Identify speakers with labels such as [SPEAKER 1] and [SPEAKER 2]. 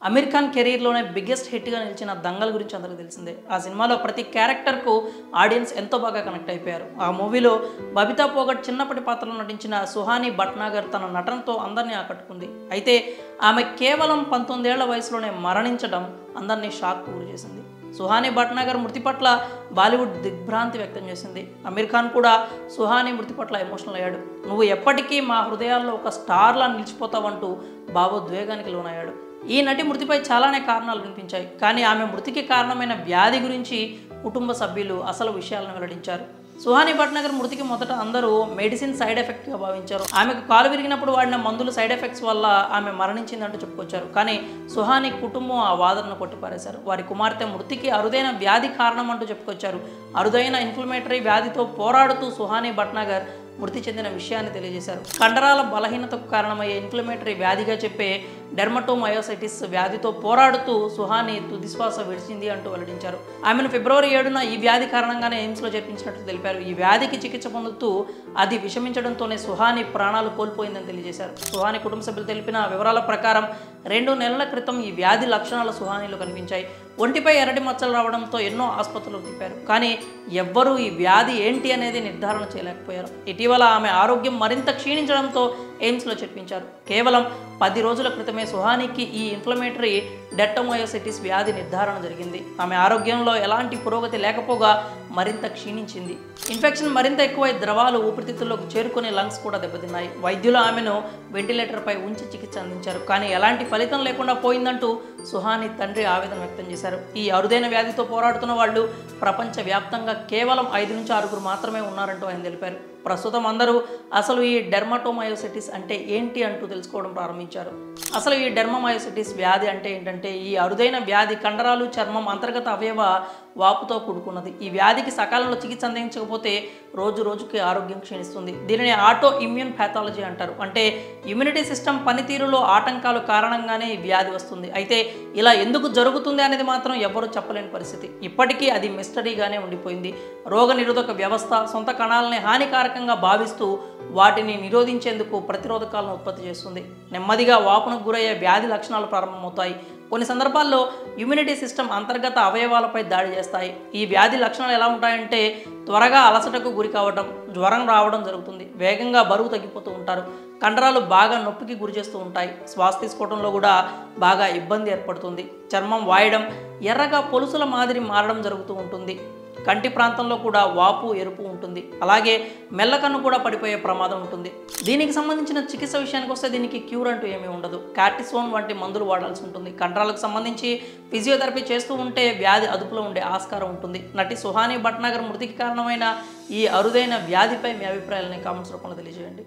[SPEAKER 1] Aamir Khan కెరీర్లోనే biggest హిట్గా నిలిచిన దంగల్ గురించి అందరికీ తెలిసిందే. ఆ సినిమాలో ప్రతి క్యారెక్టర్కు ఆడియన్స్ ఎంతో బాగా కనెక్ట్ అయిపోయారు. ఆ మూవీలో బబితా పోగట్ చిన్నప్పటి పాత్రలో నటించిన సుహాని భట్నాగర్ తన నటనతో అందరినీ ఆకట్టుకుంది. అయితే ఆమె కేవలం 19 ఏళ్ల వయసులోనే మరణించడం అందరినీ షాక్ గురి చేసింది. సుహాని భట్నాగర్ మృతి పట్ల బాలీవుడ్ దిగ్భ్రాంతి వ్యక్తం చేసింది. అమీర్ ఖాన్ కూడా సుహాని మృతి పట్ల ఎమోషనల్ అయ్యాడు. నువ్వు ఎప్పటికీ మా హృదయాల్లో ఒక స్టార్లా నిలిచిపోతావంటూ భావోద్వేగానికి లోనయ్యాడు. ఈ నటి మృతిపై చాలానే కారణాలు వినిపించాయి. కానీ ఆమె మృతికి కారణమైన వ్యాధి గురించి కుటుంబ సభ్యులు అసలు విషయాలను వెల్లడించారు. సుహాని భట్నాగర్ మృతికి మొదట అందరూ మెడిసిన్ సైడ్ ఎఫెక్ట్గా భావించారు. ఆమెకు కాలు విరిగినప్పుడు వాడిన మందులు సైడ్ ఎఫెక్ట్స్ వల్ల ఆమె మరణించిందంటూ చెప్పుకొచ్చారు. కానీ సుహాని కుటుంబం ఆ వాదనను కొట్టిపారేశారు. వారి కుమార్తె మృతికి అరుదైన వ్యాధి కారణం అంటూ చెప్పుకొచ్చారు. అరుదైన ఇన్ఫ్లమేటరీ వ్యాధితో పోరాడుతూ సుహాని భట్నాగర్ మృతి చెందిన విషయాన్ని తెలియజేశారు. కండరాల బలహీనతకు కారణమయ్యే ఇన్ఫ్లమేటరీ వ్యాధిగా చెప్పే డెర్మటోమయోసైటిస్ వ్యాధితో పోరాడుతూ సుహాని తుదిశ్వాస విడిచింది అంటూ వెల్లడించారు. ఆమెను ఫిబ్రవరి 7న ఈ వ్యాధి కారణంగానే ఎయిమ్స్లో చేర్పించినట్టు తెలిపారు. ఈ వ్యాధికి చికిత్స పొందుతూ అది విషమించడంతోనే సుహాని ప్రాణాలు కోల్పోయిందని తెలియజేశారు. సుహాని కుటుంబ సభ్యులు తెలిపిన వివరాల ప్రకారం 2 నెలల క్రితం ఈ వ్యాధి లక్షణాలు సుహానిలో కనిపించాయి. ఒంటిపై ఎర్రటి మచ్చలు రావడంతో ఎన్నో ఆసుపత్రులకు తిప్పారు. కానీ ఎవ్వరూ ఈ వ్యాధి ఏంటి అనేది నిర్ధారణ చేయలేకపోయారు. ఇటీవల ఆమె ఆరోగ్యం మరింత క్షీణించడంతో ఎయిమ్స్లో చేర్పించారు. కేవలం 10 రోజుల క్రితమే సుహానికి ఈ ఇన్ఫ్లమేటరీ డెర్మటోమయోసైటిస్ వ్యాధి నిర్ధారణ జరిగింది. ఆమె ఆరోగ్యంలో ఎలాంటి పురోగతి లేకపోగా మరింత క్షీణించింది. ఇన్ఫెక్షన్ మరింత ఎక్కువై ద్రవాలు ఊపిరితిత్తుల్లోకి చేరుకుని లంగ్స్ కూడా దెబ్బతిన్నాయి. వైద్యులు ఆమెను వెంటిలేటర్పై ఉంచి చికిత్స అందించారు. కానీ ఎలాంటి ఫలితం లేకుండా పోయిందంటూ సుహాని తండ్రి ఆవేదన వ్యక్తం చేశారు. ఈ అరుదైన వ్యాధితో పోరాడుతున్న వాళ్ళు ప్రపంచవ్యాప్తంగా కేవలం 5 నుంచి 6 మాత్రమే ఉన్నారంటూ ఆయన తెలిపారు. ప్రస్తుతం అందరూ అసలు ఈ డెర్మటోమయోసైటిస్ అంటే ఏంటి అంటూ తెలుసుకోవడం ప్రారంభించారు. అసలు ఈ డెర్మటోమయోసైటిస్ వ్యాధి అంటే ఏంటంటే ఈ అరుదైన వ్యాధి కండరాలు, చర్మం, అంతర్గత అవయవ వాపుతో కూడుకున్నది. ఈ వ్యాధికి సకాలంలో చికిత్స అందించకపోతే రోజు రోజుకి ఆరోగ్యం క్షీణిస్తుంది. దీనిని ఆటో ఇమ్యూన్ ప్యాథాలజీ అంటారు. అంటే ఇమ్యూనిటీ సిస్టమ్ పనితీరులో ఆటంకాలు కారణంగానే ఈ వ్యాధి వస్తుంది. అయితే ఇలా ఎందుకు జరుగుతుంది అనేది మాత్రం ఎవరూ చెప్పలేని పరిస్థితి. ఇప్పటికీ అది మిస్టరీగానే ఉండిపోయింది. రోగ నిరోధక వ్యవస్థ సొంత కణాలని హానికారకంగా భావిస్తూ వాటిని నిరోధించేందుకు ప్రతిరోధకాలను ఉత్పత్తి చేస్తుంది. నెమ్మదిగా వాపునకు గురయ్యే వ్యాధి లక్షణాలు ప్రారంభమవుతాయి. కొన్ని సందర్భాల్లో ఇమ్యూనిటీ సిస్టమ్ అంతర్గత అవయవాలపై దాడి చేస్తాయి. ఈ వ్యాధి లక్షణాలు ఎలా ఉంటాయంటే త్వరగా అలసటకు గురి కావడం, జ్వరం రావడం జరుగుతుంది. వేగంగా బరువు తగ్గిపోతూ ఉంటారు. కండరాలు బాగా నొప్పికి గురి చేస్తూ ఉంటాయి. శ్వాస తీసుకోవడంలో కూడా బాగా ఇబ్బంది ఏర్పడుతుంది. చర్మం వాయడం, ఎర్రగా పొలుసుల మాదిరి మారడం జరుగుతూ ఉంటుంది. కంటి ప్రాంతంలో కూడా వాపు, ఎరుపు ఉంటుంది. అలాగే మెల్లకన్ను కూడా పడిపోయే ప్రమాదం ఉంటుంది. దీనికి సంబంధించిన చికిత్స విషయానికి వస్తే దీనికి క్యూర్ అంటూ ఏమీ ఉండదు. కార్టిసోన్ వంటి మందులు వాడాల్సి ఉంటుంది. కండరాలకు సంబంధించి ఫిజియోథెరపీ చేస్తూ ఉంటే వ్యాధి అదుపులో ఉండే ఆస్కారం ఉంటుంది. నటి సుహాని భట్నాగర్ మృతికి కారణమైన ఈ అరుదైన వ్యాధిపై మీ అభిప్రాయాలని కామెంట్స్ రూపంలో తెలియజేయండి.